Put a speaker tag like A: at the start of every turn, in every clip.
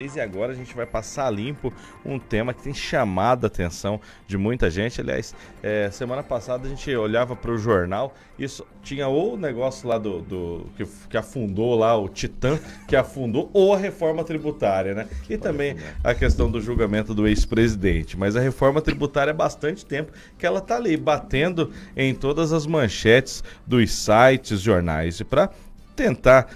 A: E agora a gente vai passar limpo um tema que tem chamado a atenção de muita gente. Aliás, semana passada a gente olhava para o jornal, isso tinha ou o negócio lá que afundou lá, o Titã, que afundou, ou a reforma tributária, né? E também a questão do julgamento do ex-presidente. Mas a reforma tributária há bastante tempo que ela está ali, batendo em todas as manchetes dos sites, jornais. E para tentar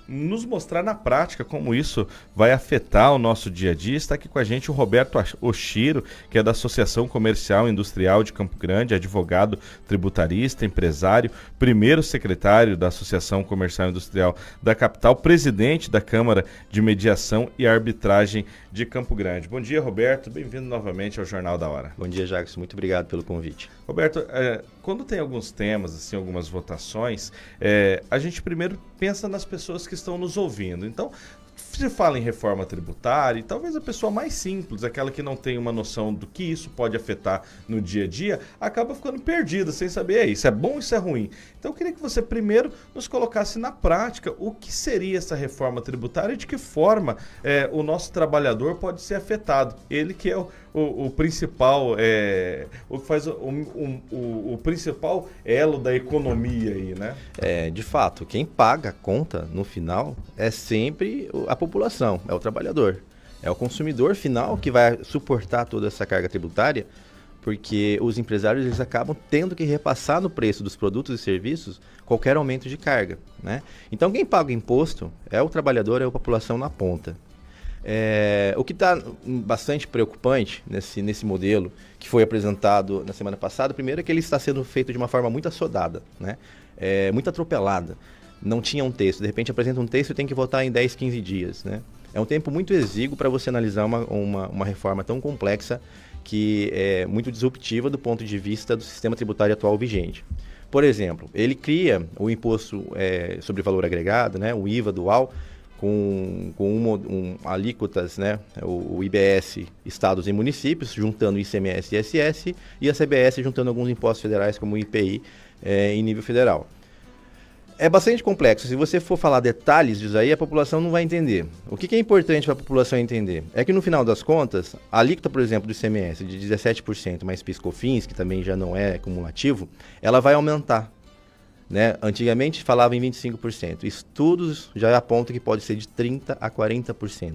A: nos mostrar na prática como isso vai afetar o nosso dia a dia, está aqui com a gente o Roberto Oshiro, que é da Associação Comercial e Industrial de Campo Grande, advogado tributarista, empresário, primeiro secretário da Associação Comercial e Industrial da capital, presidente da Câmara de Mediação e Arbitragem de Campo Grande. Bom dia, Roberto, bem-vindo novamente ao Jornal da Hora.
B: Bom dia, Jacques, muito obrigado pelo convite.
A: Roberto, quando tem alguns temas, assim, algumas votações, a gente primeiro pensa nas pessoas que estão nos ouvindo. Então, se fala em reforma tributária, e talvez a pessoa mais simples, aquela que não tem uma noção do que isso pode afetar no dia a dia, acaba ficando perdida, sem saber isso é bom ou isso é ruim. Então eu queria que você primeiro nos colocasse na prática o que seria essa reforma tributária e de que forma o nosso trabalhador pode ser afetado. Ele que é o principal, o que faz o principal elo da economia aí, né?
B: De fato, quem paga a conta no final é sempre a população, é o trabalhador. É o consumidor final que vai suportar toda essa carga tributária, porque os empresários eles acabam tendo que repassar no preço dos produtos e serviços qualquer aumento de carga, né? Então quem paga o imposto é o trabalhador, é a população na ponta. O que está bastante preocupante nesse modelo que foi apresentado na semana passada, primeiro é que ele está sendo feito de uma forma muito assodada, né? Muito atropelada. Não tinha um texto, de repente apresenta um texto e tem que votar em 10, 15 dias, né? É um tempo muito exíguo para você analisar uma reforma tão complexa que é muito disruptiva do ponto de vista do sistema tributário atual vigente. Por exemplo, ele cria o imposto sobre valor agregado, né? O IVA dual, com alíquotas, né? O IBS, estados e municípios, juntando o ICMS e ISS, e a CBS juntando alguns impostos federais, como o IPI, em nível federal. É bastante complexo. Se você for falar detalhes disso aí, a população não vai entender. O que é importante para a população entender? É que no final das contas, a alíquota, por exemplo, do ICMS de 17% mais PIS/COFINS, que também já não é cumulativo, ela vai aumentar, né? Antigamente falava em 25%. Estudos já apontam que pode ser de 30% a 40%,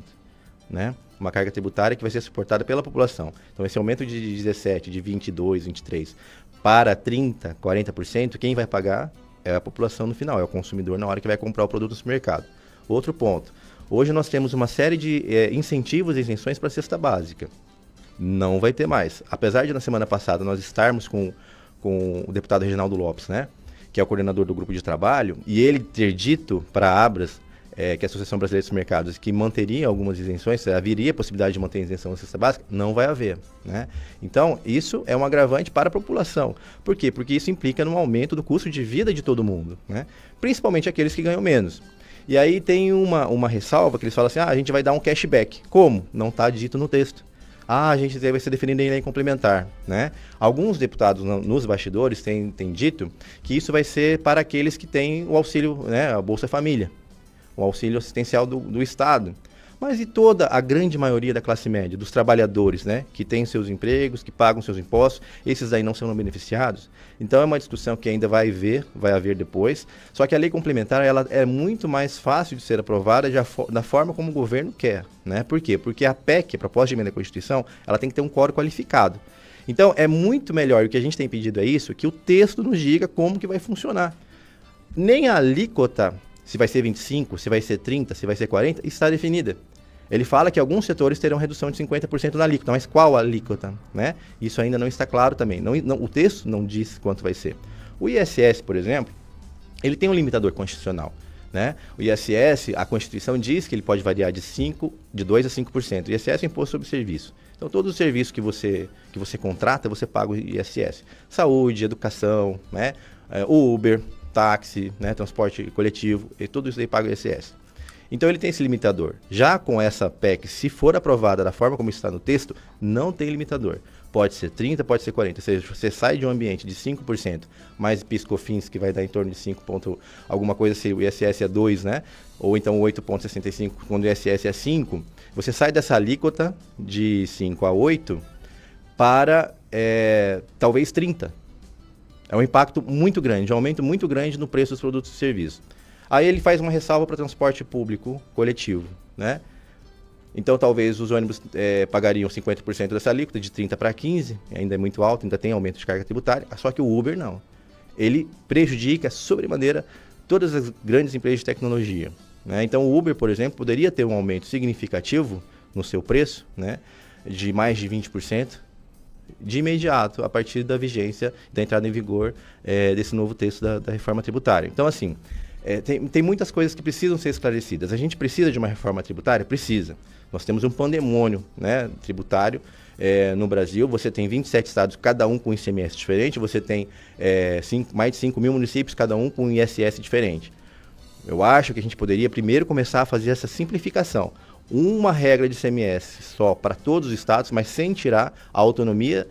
B: né? Uma carga tributária que vai ser suportada pela população. Então esse aumento de 17%, de 22%, 23% para 30%, 40%, quem vai pagar é a população no final, é o consumidor na hora que vai comprar o produto no supermercado. Outro ponto, hoje nós temos uma série de incentivos e isenções para a cesta básica. Não vai ter mais. Apesar de na semana passada nós estarmos com o deputado Reginaldo Lopes, né, que é o coordenador do grupo de trabalho, e ele ter dito para a Abras, que é a Associação Brasileira de Supermercados, que manteria algumas isenções, haveria a possibilidade de manter a isenção da cesta básica, não vai haver, né? Então, isso é um agravante para a população. Por quê? Porque isso implica no aumento do custo de vida de todo mundo, né? Principalmente aqueles que ganham menos. E aí tem uma ressalva que eles falam assim, a gente vai dar um cashback. Como? Não está dito no texto. A gente vai ser definido em lei complementar, né? Alguns deputados nos bastidores têm dito que isso vai ser para aqueles que têm o auxílio, né, a Bolsa Família, o auxílio assistencial do Estado. Mas e toda a grande maioria da classe média, dos trabalhadores, né, que têm seus empregos, que pagam seus impostos, esses aí não serão beneficiados? Então é uma discussão que ainda vai haver depois, só que a lei complementar ela é muito mais fácil de ser aprovada da forma como o governo quer, né? Por quê? Porque a PEC, a Proposta de Emenda à Constituição, ela tem que ter um quórum qualificado. Então é muito melhor, o que a gente tem pedido é isso, que o texto nos diga como que vai funcionar. Nem a alíquota, se vai ser 25%, se vai ser 30%, se vai ser 40%, está definida. Ele fala que alguns setores terão redução de 50% na alíquota, mas qual alíquota, né? Isso ainda não está claro também. O texto não diz quanto vai ser. O ISS, por exemplo, ele tem um limitador constitucional, né? O ISS, a Constituição diz que ele pode variar de 2% a 5%. O ISS é o Imposto sobre Serviço. Então, todos os serviços que você contrata, você paga o ISS. Saúde, educação, né? Uber, táxi, né? Transporte coletivo, e tudo isso aí paga o ISS. Então ele tem esse limitador. Já com essa PEC, se for aprovada da forma como está no texto, não tem limitador. Pode ser 30%, pode ser 40%. Ou seja, você sai de um ambiente de 5%, mais PIS/COFINS, que vai dar em torno de 5 ponto alguma coisa, se o ISS é 2, né? Ou então 8,65, quando o ISS é 5, você sai dessa alíquota de 5 a 8 para talvez 30. É um impacto muito grande, um aumento muito grande no preço dos produtos e serviços. Aí ele faz uma ressalva para o transporte público coletivo, né? Então talvez os ônibus pagariam 50% dessa alíquota, de 30 para 15, ainda é muito alto, ainda tem aumento de carga tributária, só que o Uber não. Ele prejudica sobremaneira todas as grandes empresas de tecnologia, né? Então o Uber, por exemplo, poderia ter um aumento significativo no seu preço, né, de mais de 20%, de imediato, a partir da vigência, da entrada em vigor desse novo texto da reforma tributária. Então, assim, tem muitas coisas que precisam ser esclarecidas. A gente precisa de uma reforma tributária? Precisa. Nós temos um pandemônio, né, tributário no Brasil. Você tem 27 estados, cada um com ICMS diferente. Você tem mais de 5 mil municípios, cada um com ISS diferente. Eu acho que a gente poderia primeiro começar a fazer essa simplificação. Uma regra de ICMS só para todos os estados, mas sem tirar a autonomia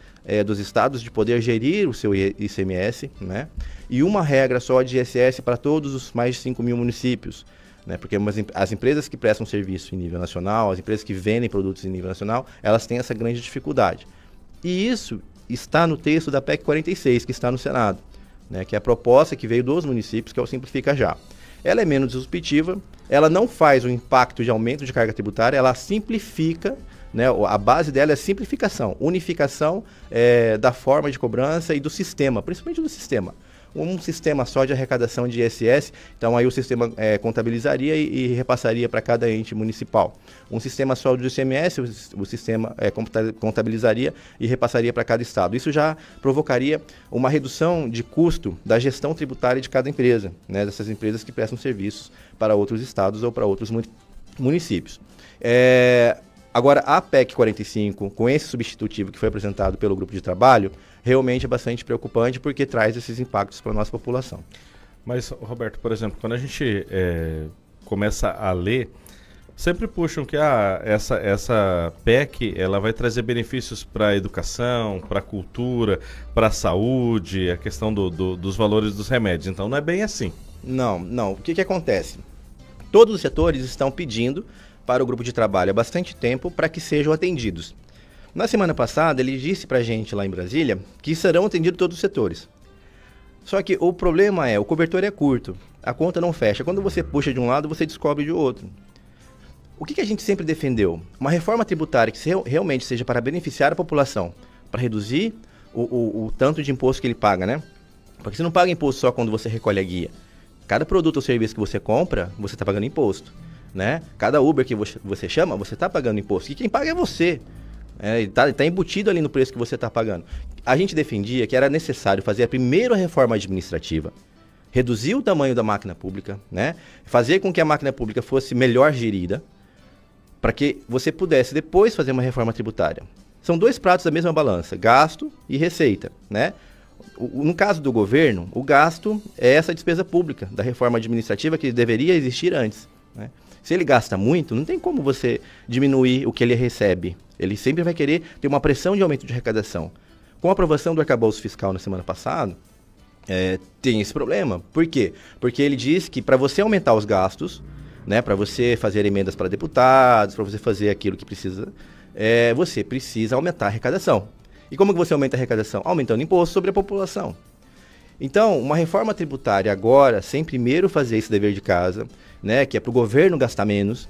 B: dos estados de poder gerir o seu ICMS, né? E uma regra só de ISS para todos os mais de 5 mil municípios, né? Porque as empresas que prestam serviço em nível nacional, as empresas que vendem produtos em nível nacional, elas têm essa grande dificuldade. E isso está no texto da PEC 46, que está no Senado, né? Que é a proposta que veio dos municípios, que é o Simplifica Já. Ela é menos disruptiva, ela não faz o impacto de aumento de carga tributária, ela simplifica, né? A base dela é simplificação, unificação da forma de cobrança e do sistema, principalmente do sistema. Um sistema só de arrecadação de ISS, então aí o sistema contabilizaria e repassaria para cada ente municipal. Um sistema só do ICMS, o sistema contabilizaria e repassaria para cada estado. Isso já provocaria uma redução de custo da gestão tributária de cada empresa, né, dessas empresas que prestam serviços para outros estados ou para outros municípios. Agora, a PEC 45, com esse substitutivo que foi apresentado pelo grupo de trabalho, realmente é bastante preocupante porque traz esses impactos para a nossa população.
A: Mas, Roberto, por exemplo, quando a gente começa a ler, sempre puxam que essa PEC ela vai trazer benefícios para a educação, para a cultura, para a saúde, a questão dos valores dos remédios. Então, não é bem assim.
B: Não. O que acontece? Todos os setores estão pedindo para o grupo de trabalho há bastante tempo para que sejam atendidos. Na semana passada, ele disse para a gente lá em Brasília que serão atendidos todos os setores. Só que o problema o cobertor é curto, a conta não fecha. Quando você puxa de um lado, você descobre de outro. O que a gente sempre defendeu? Uma reforma tributária que realmente seja para beneficiar a população, para reduzir o tanto de imposto que ele paga, né? Porque você não paga imposto só quando você recolhe a guia. Cada produto ou serviço que você compra, você está pagando imposto, né? Cada Uber que você chama, você está pagando imposto. E quem paga é você. Está embutido ali no preço que você está pagando. A gente defendia que era necessário fazer a primeira reforma administrativa, reduzir o tamanho da máquina pública, né? Fazer com que a máquina pública fosse melhor gerida, para que você pudesse depois fazer uma reforma tributária. São dois pratos da mesma balança, gasto e receita, né? No caso do governo, o gasto é essa despesa pública da reforma administrativa que deveria existir antes, né? Se ele gasta muito, não tem como você diminuir o que ele recebe. Ele sempre vai querer ter uma pressão de aumento de arrecadação. Com a aprovação do arcabouço fiscal na semana passada, tem esse problema. Por quê? Porque ele diz que para você aumentar os gastos, né, para você fazer emendas para deputados, para você fazer aquilo que precisa, você precisa aumentar a arrecadação. E como que você aumenta a arrecadação? Aumentando imposto sobre a população. Então, uma reforma tributária agora, sem primeiro fazer esse dever de casa, né, que é para o governo gastar menos,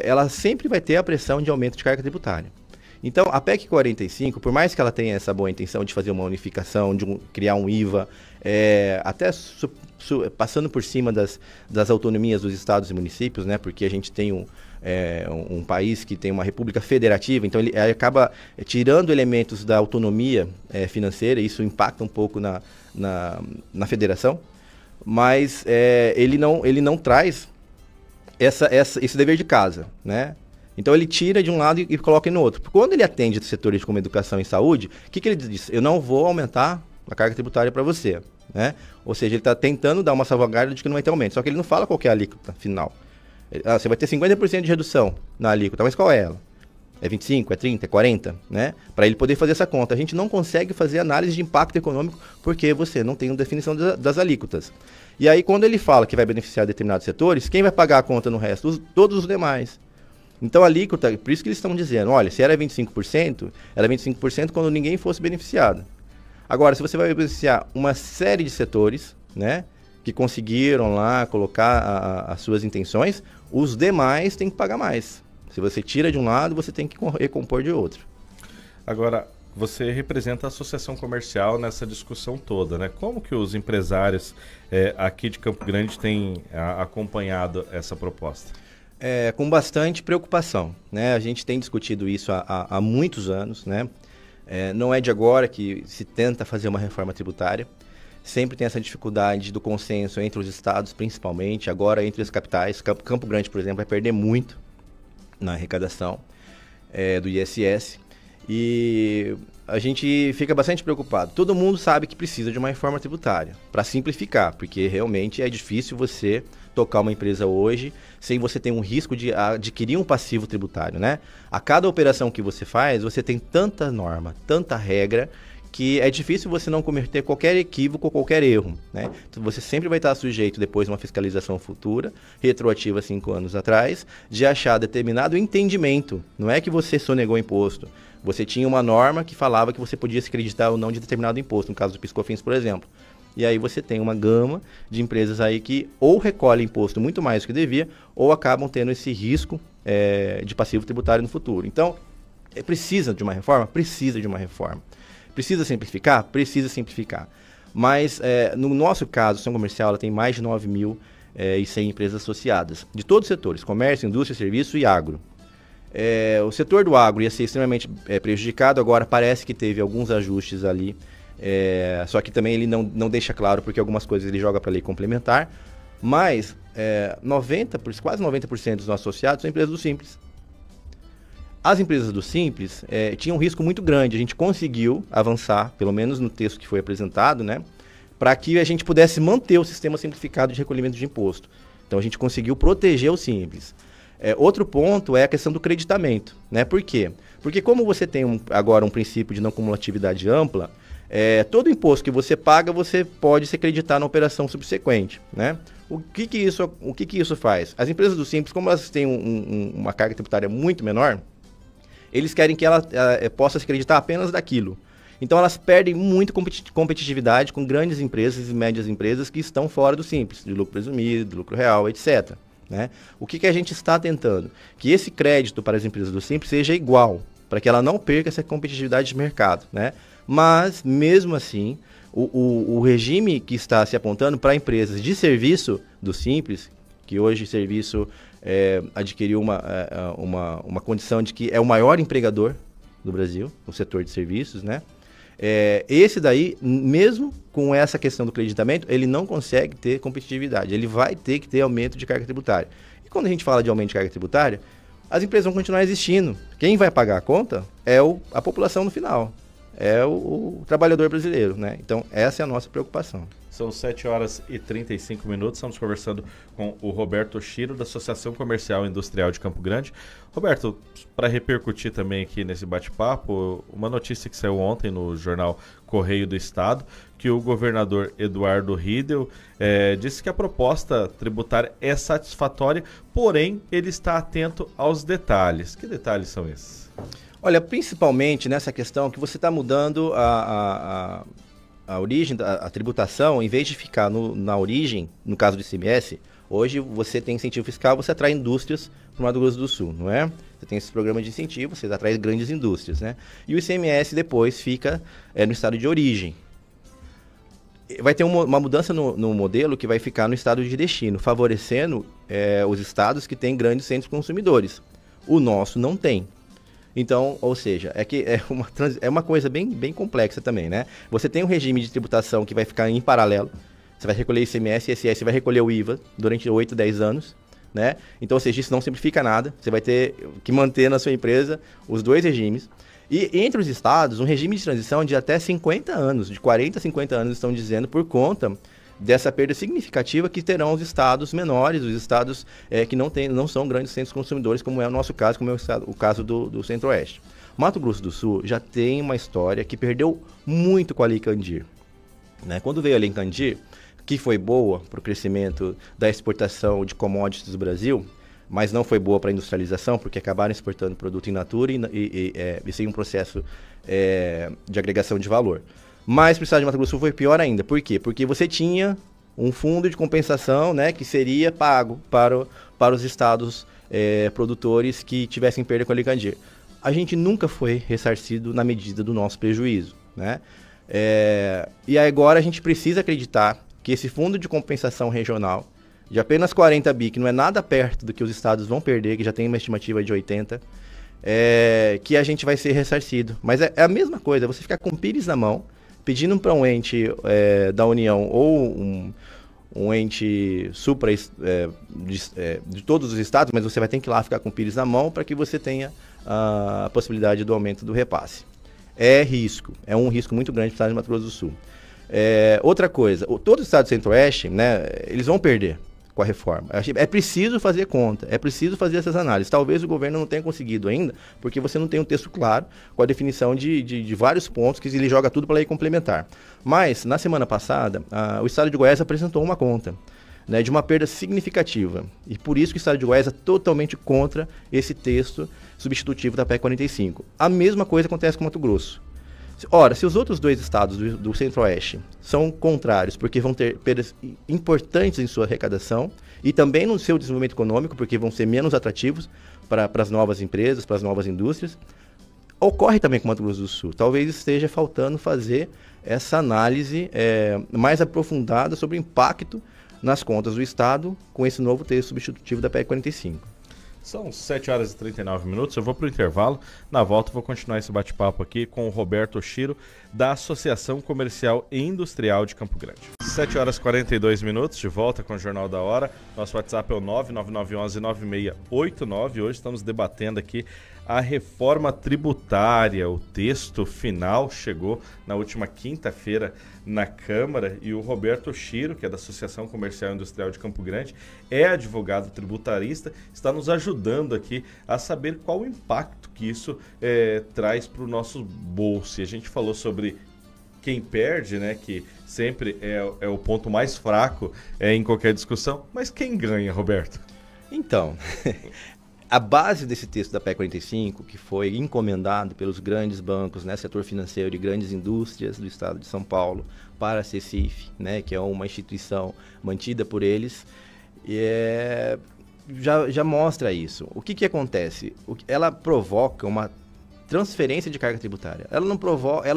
B: ela sempre vai ter a pressão de aumento de carga tributária. Então, a PEC 45, por mais que ela tenha essa boa intenção de fazer uma unificação, de criar um IVA, até passando por cima das autonomias dos estados e municípios, né, porque a gente tem um país que tem uma república federativa, então ele acaba tirando elementos da autonomia financeira, e isso impacta um pouco na federação, mas ele não traz esse dever de casa, né? Então ele tira de um lado e coloca no outro. Quando ele atende setores como educação e saúde, o que ele diz? Eu não vou aumentar a carga tributária para você, né? Ou seja, ele está tentando dar uma salvaguarda de que não vai ter aumento, só que ele não fala qual que é a alíquota final. Você vai ter 50% de redução na alíquota, mas qual é ela? É 25, é 30, é 40, né? Para ele poder fazer essa conta. A gente não consegue fazer análise de impacto econômico porque você não tem uma definição das alíquotas. E aí, quando ele fala que vai beneficiar determinados setores, quem vai pagar a conta no resto? Todos os demais. Então, a alíquota, por isso que eles estão dizendo, olha, se era 25%, era 25% quando ninguém fosse beneficiado. Agora, se você vai beneficiar uma série de setores, né, que conseguiram lá colocar as suas intenções, os demais têm que pagar mais. Se você tira de um lado, você tem que recompor de outro.
A: Agora, você representa a associação comercial nessa discussão toda, né? Como que os empresários aqui de Campo Grande têm acompanhado essa proposta?
B: Com bastante preocupação, né? A gente tem discutido isso há muitos anos, né? Não é de agora que se tenta fazer uma reforma tributária. Sempre tem essa dificuldade do consenso entre os estados, principalmente, agora entre as capitais. Campo Grande, por exemplo, vai perder muito na arrecadação do ISS. E a gente fica bastante preocupado. Todo mundo sabe que precisa de uma reforma tributária para simplificar, porque realmente é difícil você tocar uma empresa hoje sem você ter um risco de adquirir um passivo tributário, né? A cada operação que você faz, você tem tanta norma, tanta regra, que é difícil você não cometer qualquer equívoco ou qualquer erro, né? Então, você sempre vai estar sujeito, depois de uma fiscalização futura, retroativa 5 anos atrás, de achar determinado entendimento. Não é que você sonegou imposto. Você tinha uma norma que falava que você podia se acreditar ou não de determinado imposto, no caso do PiscoFins, por exemplo. E aí você tem uma gama de empresas aí que ou recolhem imposto muito mais do que devia, ou acabam tendo esse risco de passivo tributário no futuro. Então, precisa de uma reforma? Precisa de uma reforma. Precisa simplificar? Precisa simplificar. Mas, no nosso caso, a Associação Comercial ela tem mais de 9.100 empresas associadas, de todos os setores, comércio, indústria, serviço e agro. O setor do agro ia ser extremamente prejudicado, agora parece que teve alguns ajustes ali, só que também ele não deixa claro, porque algumas coisas ele joga para a lei complementar, mas quase 90% dos nossos associados são empresas do Simples. As empresas do Simples tinham um risco muito grande. A gente conseguiu avançar, pelo menos no texto que foi apresentado, né, para que a gente pudesse manter o sistema simplificado de recolhimento de imposto. Então, a gente conseguiu proteger o Simples. Outro ponto é a questão do creditamento, né? Por quê? Porque como você tem agora um princípio de não cumulatividade ampla, todo imposto que você paga, você pode se acreditar na operação subsequente, né? O que isso faz? As empresas do Simples, como elas têm uma carga tributária muito menor, eles querem que ela possa se acreditar apenas daquilo. Então, elas perdem muito competitividade com grandes empresas e médias empresas que estão fora do Simples, de lucro presumido, de lucro real, etc. Né? O que a gente está tentando? Que esse crédito para as empresas do Simples seja igual, para que ela não perca essa competitividade de mercado. Né? Mas, mesmo assim, o regime que está se apontando para empresas de serviço do Simples, que hoje serviço adquiriu uma condição de que é o maior empregador do Brasil, no setor de serviços, né? Esse daí, mesmo com essa questão do creditamento, ele não consegue ter competitividade, ele vai ter que ter aumento de carga tributária. E quando a gente fala de aumento de carga tributária, as empresas vão continuar existindo. Quem vai pagar a conta é a população no final, é o trabalhador brasileiro, né? Então, essa é a nossa preocupação.
A: São 7h35, estamos conversando com o Roberto Oshiro, da Associação Comercial e Industrial de Campo Grande. Roberto, para repercutir também aqui nesse bate-papo, uma notícia que saiu ontem no jornal Correio do Estado, que o governador Eduardo Riedel disse que a proposta tributária é satisfatória, porém ele está atento aos detalhes. Que detalhes são esses?
B: Olha, principalmente nessa questão que você está mudando a origem, a tributação, em vez de ficar na origem, no caso do ICMS, hoje você tem incentivo fiscal, você atrai indústrias para o Mato Grosso do Sul, não é? Você tem esses programas de incentivo, você atrai grandes indústrias, né? E o ICMS depois fica no estado de origem. Vai ter uma mudança no modelo que vai ficar no estado de destino, favorecendo os estados que têm grandes centros consumidores. O nosso não tem. Então, ou seja, é uma coisa bem complexa também, né? Você tem um regime de tributação que vai ficar em paralelo. Você vai recolher ICMS e ISS, vai recolher o IVA durante 8, 10 anos, né? Então, ou seja, isso não simplifica nada. Você vai ter que manter na sua empresa os dois regimes. E entre os estados, um regime de transição de até 50 anos, de 40 a 50 anos, estão dizendo, por conta dessa perda significativa que terão os estados menores, os estados que não são grandes centros consumidores, como é o nosso caso, como é o caso do Centro-Oeste. Mato Grosso do Sul já tem uma história que perdeu muito com a Lei Candir. Né? Quando veio a Lei Candir, que foi boa para o crescimento da exportação de commodities do Brasil, mas não foi boa para a industrialização, porque acabaram exportando produto in natura e sem um processo de agregação de valor. Mas para o estado de Mato Grosso do Sul foi pior ainda. Por quê? Porque você tinha um fundo de compensação, né, que seria pago para os estados produtores que tivessem perda com a Lei Candir. A gente nunca foi ressarcido na medida do nosso prejuízo. Né? E agora a gente precisa acreditar que esse fundo de compensação regional, de apenas 40 bi, que não é nada perto do que os estados vão perder, que já tem uma estimativa de 80, que a gente vai ser ressarcido. Mas é a mesma coisa, você ficar com o pires na mão, pedindo para um ente da União ou um ente supra de todos os estados, mas você vai ter que ir lá ficar com o pires na mão para que você tenha a possibilidade do aumento do repasse. É um risco muito grande para o estado de Mato Grosso do Sul. Outra coisa, todo o estado do Centro-Oeste, né, eles vão perder com a reforma. É preciso fazer conta, é preciso fazer essas análises. Talvez o governo não tenha conseguido ainda, porque você não tem um texto claro com a definição de vários pontos que ele joga tudo para a lei complementar. Mas, na semana passada, o estado de Goiás apresentou uma conta, né, de uma perda significativa. E por isso que o estado de Goiás é totalmente contra esse texto substitutivo da PEC 45. A mesma coisa acontece com Mato Grosso. Ora, se os outros dois estados do Centro-Oeste são contrários, porque vão ter perdas importantes em sua arrecadação e também no seu desenvolvimento econômico, porque vão ser menos atrativos para as novas empresas, para as novas indústrias, ocorre também com o Mato Grosso do Sul. Talvez esteja faltando fazer essa análise mais aprofundada sobre o impacto nas contas do Estado com esse novo texto substitutivo da PEC 45.
A: São 7 horas e 39 minutos, eu vou para o intervalo, na volta eu vou continuar esse bate-papo aqui com o Roberto Oshiro, da Associação Comercial e Industrial de Campo Grande. 7 horas e 42 minutos, de volta com o Jornal da Hora, nosso WhatsApp é o 99911-9689, hoje estamos debatendo aqui a reforma tributária, o texto final chegou na última quinta-feira na Câmara e o Roberto Oshiro, que é da Associação Comercial e Industrial de Campo Grande, é advogado tributarista, está nos ajudando aqui a saber qual o impacto que isso traz para o nosso bolso. E a gente falou sobre quem perde, né, que sempre é o ponto mais fraco em qualquer discussão, mas quem ganha, Roberto?
B: Então... A base desse texto da PEC 45, que foi encomendado pelos grandes bancos, né, setor financeiro e grandes indústrias do estado de São Paulo para a CECIF, né, que é uma instituição mantida por eles, já mostra isso. O que acontece? Ela provoca uma transferência de carga tributária. Ela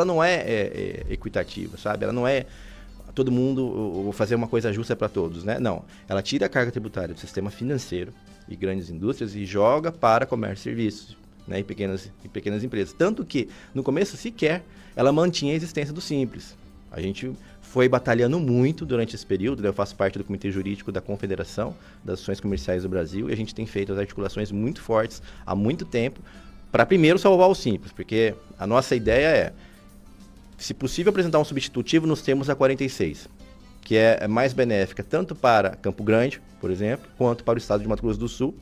B: não é equitativa, sabe? Ela não é todo mundo fazer uma coisa justa para todos, né? Não. Ela tira a carga tributária do sistema financeiro e grandes indústrias e joga para comércio e serviços, né, e pequenas empresas. Tanto que, no começo, sequer, ela mantinha a existência do Simples. A gente foi batalhando muito durante esse período, né? Eu faço parte do Comitê Jurídico da Confederação das Associações Comerciais do Brasil e a gente tem feito as articulações muito fortes há muito tempo para primeiro salvar o Simples, porque a nossa ideia é, se possível, apresentar um substitutivo nos termos da 46, que é mais benéfica tanto para Campo Grande, por exemplo, quanto para o estado de Mato Grosso do Sul,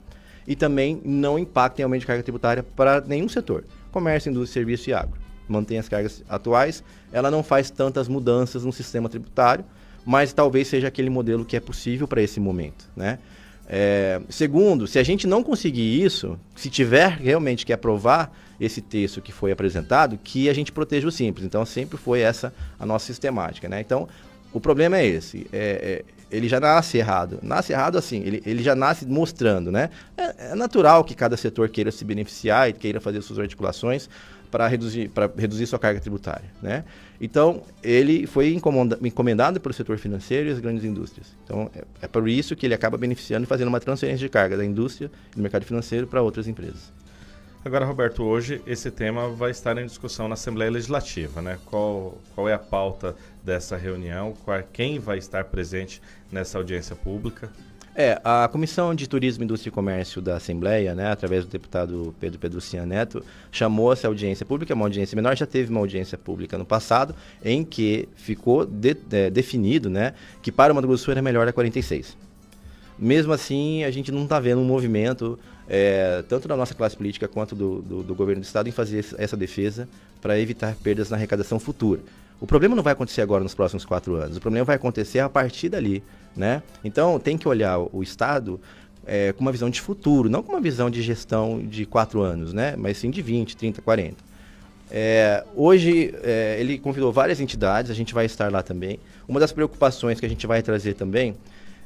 B: e também não impacta em aumento de carga tributária para nenhum setor, comércio, indústria, serviço e agro. Mantém as cargas atuais, ela não faz tantas mudanças no sistema tributário, mas talvez seja aquele modelo que é possível para esse momento, né? Segundo, se a gente não conseguir isso, se tiver realmente que aprovar esse texto que foi apresentado, que a gente proteja o Simples. Então, sempre foi essa a nossa sistemática, né? Então, o problema é esse, ele já nasce errado. Nasce errado assim, ele já nasce mostrando, né? É natural que cada setor queira se beneficiar e queira fazer suas articulações para reduzir sua carga tributária, né? Então, ele foi encomendado pelo setor financeiro e as grandes indústrias. Então, é por isso que ele acaba beneficiando e fazendo uma transferência de carga da indústria e do mercado financeiro para outras empresas.
A: Agora, Roberto, hoje esse tema vai estar em discussão na Assembleia Legislativa, né? Qual é a pauta dessa reunião? Quem vai estar presente nessa audiência pública?
B: A Comissão de Turismo, Indústria e Comércio da Assembleia, né, através do deputado Pedro Pedrucian Neto, chamou essa audiência pública, uma audiência menor, já teve uma audiência pública no passado, em que ficou definido, né, que para o Mato Grosso do Sul era melhor a 46. Mesmo assim, a gente não está vendo um movimento, tanto da nossa classe política quanto do governo do Estado, em fazer essa defesa para evitar perdas na arrecadação futura. O problema não vai acontecer agora nos próximos 4 anos, o problema vai acontecer a partir dali, né? Então, tem que olhar o Estado com uma visão de futuro, não com uma visão de gestão de 4 anos, né? Mas sim de 20, 30, 40. Hoje, ele convidou várias entidades, a gente vai estar lá também. Uma das preocupações que a gente vai trazer também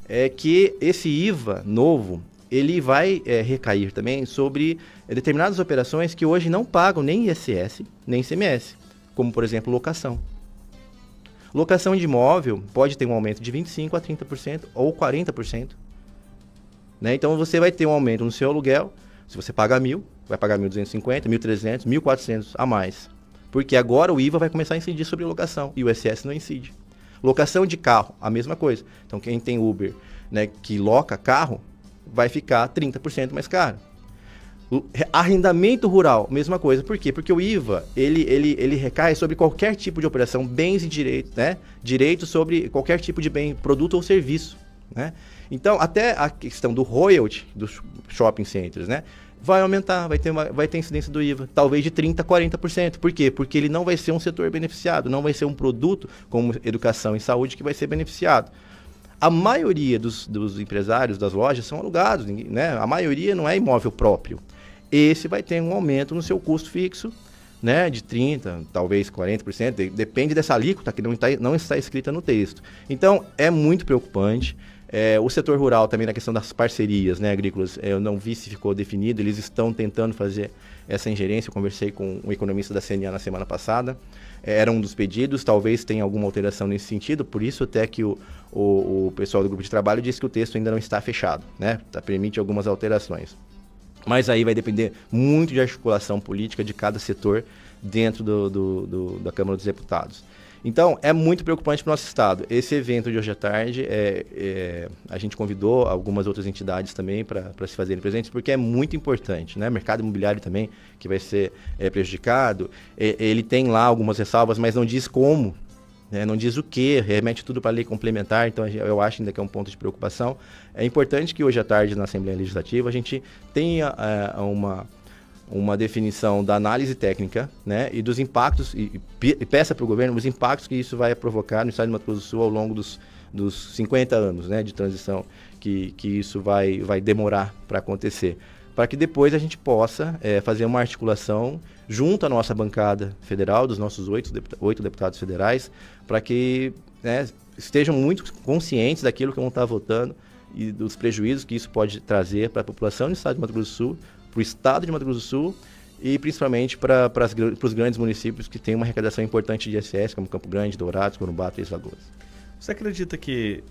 B: é que esse IVA novo, ele vai recair também sobre determinadas operações que hoje não pagam nem ISS, nem ICMS, como, por exemplo, locação. Locação de imóvel pode ter um aumento de 25% a 30% ou 40%. Né? Então, você vai ter um aumento no seu aluguel. Se você paga 1.000, vai pagar 1.250, 1.300, 1.400 a mais. Porque agora o IVA vai começar a incidir sobre locação e o ISS não incide. Locação de carro, a mesma coisa. Então, quem tem Uber, né, que loca carro, vai ficar 30% mais caro. Arrendamento rural, mesma coisa. Por quê? Porque o IVA, ele recai sobre qualquer tipo de operação, bens e direitos, né? Direitos sobre qualquer tipo de bem, produto ou serviço, né? Então, até a questão do royalty dos shopping centers, né? Vai aumentar, vai ter incidência do IVA, talvez de 30% a 40%. Por quê? Porque ele não vai ser um setor beneficiado, não vai ser um produto como educação e saúde que vai ser beneficiado. A maioria dos empresários das lojas são alugados, né? A maioria não é imóvel próprio. Esse vai ter um aumento no seu custo fixo, né, de 30%, talvez 40%, depende dessa alíquota que não está escrita no texto. Então, é muito preocupante. O setor rural também, na questão das parcerias, né, agrícolas, eu não vi se ficou definido, eles estão tentando fazer essa ingerência. Eu conversei com um economista da CNA na semana passada, era um dos pedidos, talvez tenha alguma alteração nesse sentido, por isso até que o pessoal do grupo de trabalho disse que o texto ainda não está fechado, né, permite algumas alterações. Mas aí vai depender muito de articulação política de cada setor dentro da Câmara dos Deputados. Então, é muito preocupante para o nosso Estado. Esse evento de hoje à tarde, a gente convidou algumas outras entidades também para se fazerem presentes, porque é muito importante, né? O mercado imobiliário também, que vai ser prejudicado, ele tem lá algumas ressalvas, mas não diz como. Não diz o que, remete tudo para a lei complementar, então eu acho ainda que é um ponto de preocupação. É importante que hoje à tarde na Assembleia Legislativa a gente tenha uma definição da análise técnica, né, e dos impactos, e peça para o governo os impactos que isso vai provocar no estado de Mato Grosso do Sul ao longo dos 50 anos, né, de transição que isso vai demorar para acontecer. Para que depois a gente possa fazer uma articulação junto à nossa bancada federal, dos nossos 8 deputados federais, para que estejam muito conscientes daquilo que vão estar votando e dos prejuízos que isso pode trazer para a população do estado de Mato Grosso do Sul, para o estado de Mato Grosso do Sul e principalmente para os grandes municípios que têm uma arrecadação importante de ISS, como Campo Grande, Dourados, Corumbá, Três Lagoas.
A: Você acredita que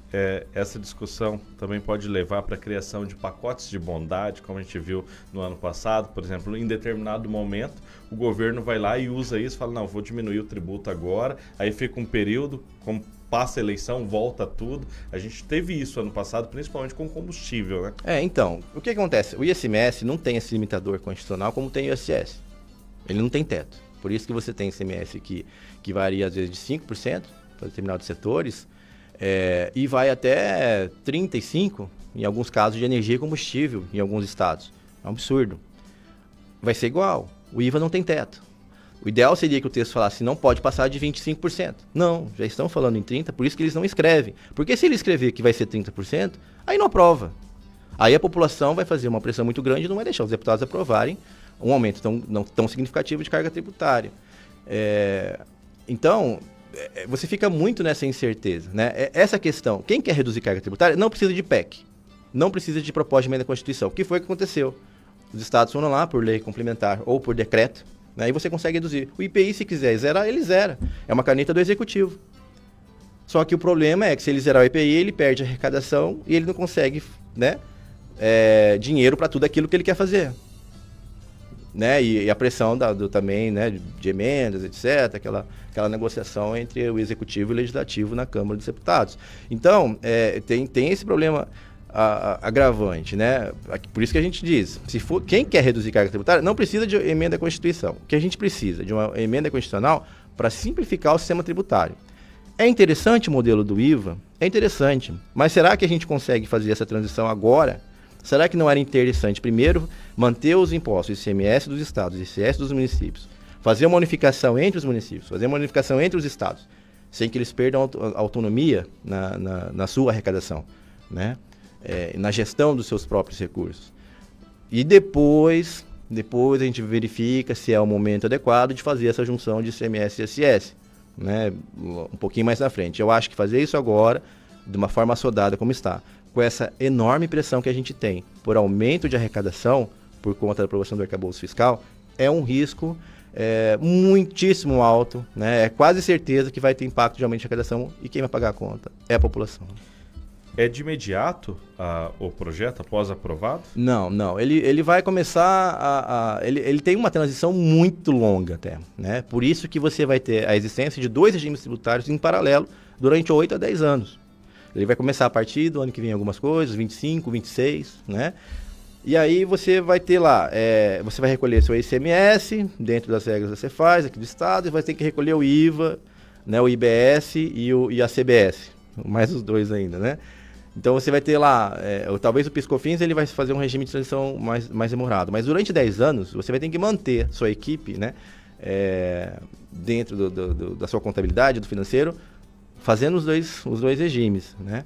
A: essa discussão também pode levar para a criação de pacotes de bondade, como a gente viu no ano passado? Por exemplo, em determinado momento, o governo vai lá e usa isso, fala, não, vou diminuir o tributo agora, aí fica um período, como passa a eleição, volta tudo. A gente teve isso ano passado, principalmente com combustível, né?
B: Então, o que acontece? O ICMS não tem esse limitador constitucional como tem o ISS. Ele não tem teto. Por isso que você tem ICMS que varia às vezes de 5% para determinados setores, e vai até 35%, em alguns casos, de energia e combustível, em alguns estados. É um absurdo. Vai ser igual. O IVA não tem teto. O ideal seria que o texto falasse não pode passar de 25%. Não, já estão falando em 30%, por isso que eles não escrevem. Porque se ele escrever que vai ser 30%, aí não aprova. Aí a população vai fazer uma pressão muito grande e não vai deixar os deputados aprovarem um aumento tão significativo de carga tributária. Então, você fica muito nessa incerteza, né? Essa questão, quem quer reduzir carga tributária não precisa de PEC, não precisa de proposta de emenda à Constituição. O que foi que aconteceu? Os estados foram lá por lei complementar ou por decreto, né? E você consegue reduzir. O IPI, se quiser zerar, ele zera. É uma caneta do executivo. Só que o problema é que se ele zerar o IPI, ele perde a arrecadação e ele não consegue, né, dinheiro para tudo aquilo que ele quer fazer. Né? E a pressão também, né, de emendas, etc., aquela negociação entre o Executivo e o Legislativo na Câmara dos Deputados. Então, tem esse problema agravante, né? Por isso que a gente diz, se for quem quer reduzir carga tributária, não precisa de emenda à Constituição. O que a gente precisa de uma emenda constitucional para simplificar o sistema tributário. É interessante o modelo do IVA? É interessante. Mas será que a gente consegue fazer essa transição agora? Será que não era interessante, primeiro, manter os impostos, ICMS dos estados, ICS dos municípios, fazer uma unificação entre os municípios, fazer uma unificação entre os estados, sem que eles perdam a autonomia na sua arrecadação, né? Na gestão dos seus próprios recursos. E depois a gente verifica se é o momento adequado de fazer essa junção de ICMS e ICS, né? Um pouquinho mais na frente. Eu acho que fazer isso agora, de uma forma assodada como está, com essa enorme pressão que a gente tem por aumento de arrecadação, por conta da aprovação do arcabouço fiscal, é um risco muitíssimo alto, né? É quase certeza que vai ter impacto de aumento de arrecadação e quem vai pagar a conta é a população.
A: É de imediato o projeto, após aprovado?
B: Não. Ele vai começar ele tem uma transição muito longa até, né? Por isso que você vai ter a existência de 2 regimes tributários em paralelo durante 8 a 10 anos. Ele vai começar a partir do ano que vem algumas coisas, 25, 26, né? E aí você vai ter lá, você vai recolher seu ICMS dentro das regras da Cefaz, aqui do Estado, e vai ter que recolher o IVA, né, o IBS e a CBS, mais os 2 ainda, né? Então você vai ter lá, talvez o PIS/COFINS ele vai fazer um regime de transição mais demorado, mas durante 10 anos você vai ter que manter sua equipe, né, dentro da sua contabilidade, do financeiro, fazendo os dois regimes, né?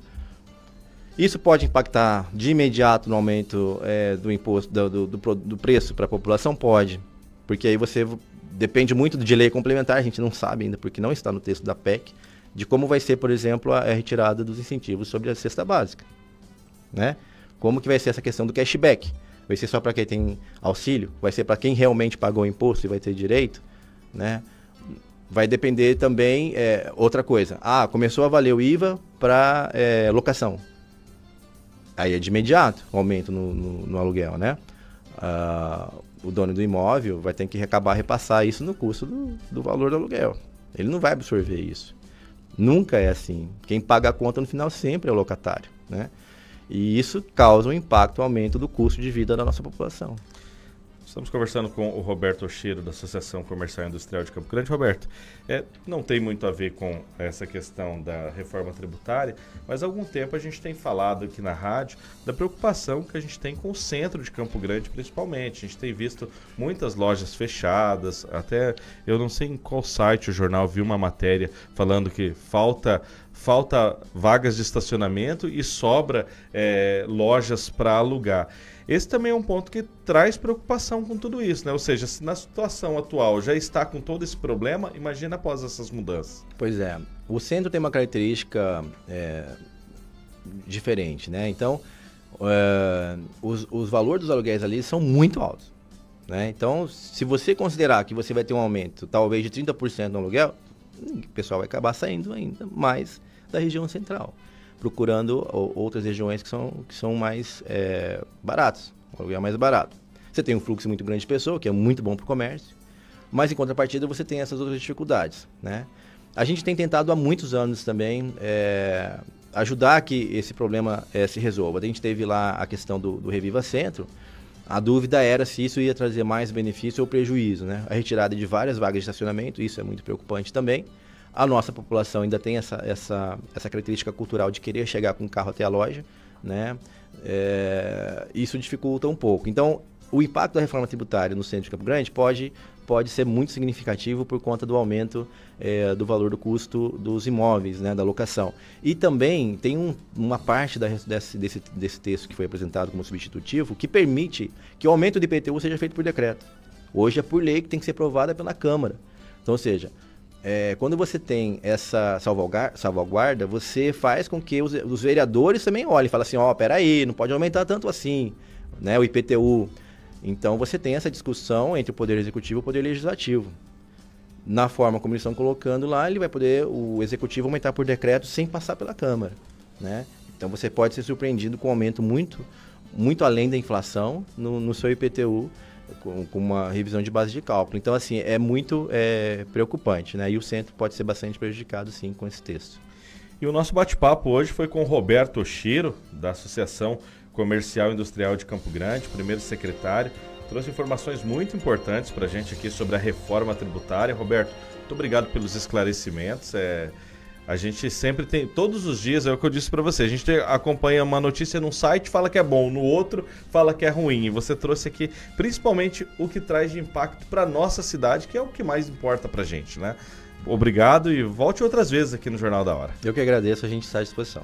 B: Isso pode impactar de imediato no aumento do imposto, do preço para a população? Pode, porque aí você depende muito de lei complementar, a gente não sabe ainda, porque não está no texto da PEC, de como vai ser, por exemplo, a retirada dos incentivos sobre a cesta básica, né? Como que vai ser essa questão do cashback? Vai ser só para quem tem auxílio? Vai ser para quem realmente pagou o imposto e vai ter direito, né? Vai depender também, outra coisa. Começou a valer o IVA para locação. Aí é de imediato o aumento no aluguel, né? O dono do imóvel vai ter que acabar repassar isso no custo do valor do aluguel. Ele não vai absorver isso. Nunca é assim. Quem paga a conta no final sempre é o locatário, né? E isso causa um impacto, um aumento do custo de vida da nossa população.
A: Estamos conversando com o Roberto Oshiro, da Associação Comercial e Industrial de Campo Grande. Roberto, não tem muito a ver com essa questão da reforma tributária, mas há algum tempo a gente tem falado aqui na rádio da preocupação que a gente tem com o centro de Campo Grande, principalmente. A gente tem visto muitas lojas fechadas, até eu não sei em qual site o jornal viu uma matéria falando que falta vagas de estacionamento e sobra lojas para alugar. Esse também é um ponto que traz preocupação com tudo isso, né? Ou seja, se na situação atual já está com todo esse problema, imagina após essas mudanças.
B: Pois é. O centro tem uma característica diferente, né? Então, os valores dos aluguéis ali são muito altos, né? Então, se você considerar que você vai ter um aumento, talvez de 30% no aluguel, o pessoal vai acabar saindo ainda mais da região central, procurando outras regiões que são mais baratas, um aluguel mais barato. Você tem um fluxo muito grande de pessoas, que é muito bom para o comércio, mas em contrapartida você tem essas outras dificuldades, né? A gente tem tentado há muitos anos também ajudar que esse problema se resolva. A gente teve lá a questão do Reviva Centro. A dúvida era se isso ia trazer mais benefício ou prejuízo, né? A retirada de várias vagas de estacionamento, isso é muito preocupante também. A nossa população ainda tem essa característica cultural de querer chegar com o carro até a loja, né? Isso dificulta um pouco. Então, o impacto da reforma tributária no centro de Campo Grande pode ser muito significativo por conta do aumento do valor do custo dos imóveis, né, da locação. E também tem uma parte desse texto que foi apresentado como substitutivo que permite que o aumento do IPTU seja feito por decreto. Hoje é por lei que tem que ser aprovada pela Câmara. Então, ou seja, quando você tem essa salvaguarda, você faz com que os vereadores também olhem e falem assim, peraí, não pode aumentar tanto assim, né, o IPTU. Então você tem essa discussão entre o Poder Executivo e o Poder Legislativo. Na forma como eles estão colocando lá, ele vai poder, o Executivo, aumentar por decreto sem passar pela Câmara, né? Então você pode ser surpreendido com um aumento muito, muito além da inflação no seu IPTU, com uma revisão de base de cálculo. Então, assim, é muito preocupante, né? E o centro pode ser bastante prejudicado, sim, com esse texto.
A: E o nosso bate-papo hoje foi com o Roberto Oshiro, da Associação Comercial e Industrial de Campo Grande, primeiro secretário. Trouxe informações muito importantes para a gente aqui sobre a reforma tributária. Roberto, muito obrigado pelos esclarecimentos. A gente sempre tem, todos os dias, é o que eu disse para você, a gente acompanha uma notícia num site, fala que é bom, no outro fala que é ruim. E você trouxe aqui principalmente o que traz de impacto para nossa cidade, que é o que mais importa para a gente, né? Obrigado e volte outras vezes aqui no Jornal da Hora.
B: Eu que agradeço, a gente está à disposição.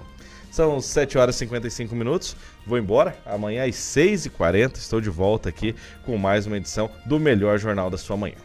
A: São 7 horas e 55 minutos, vou embora. Amanhã às 6h40 estou de volta aqui com mais uma edição do melhor jornal da sua manhã.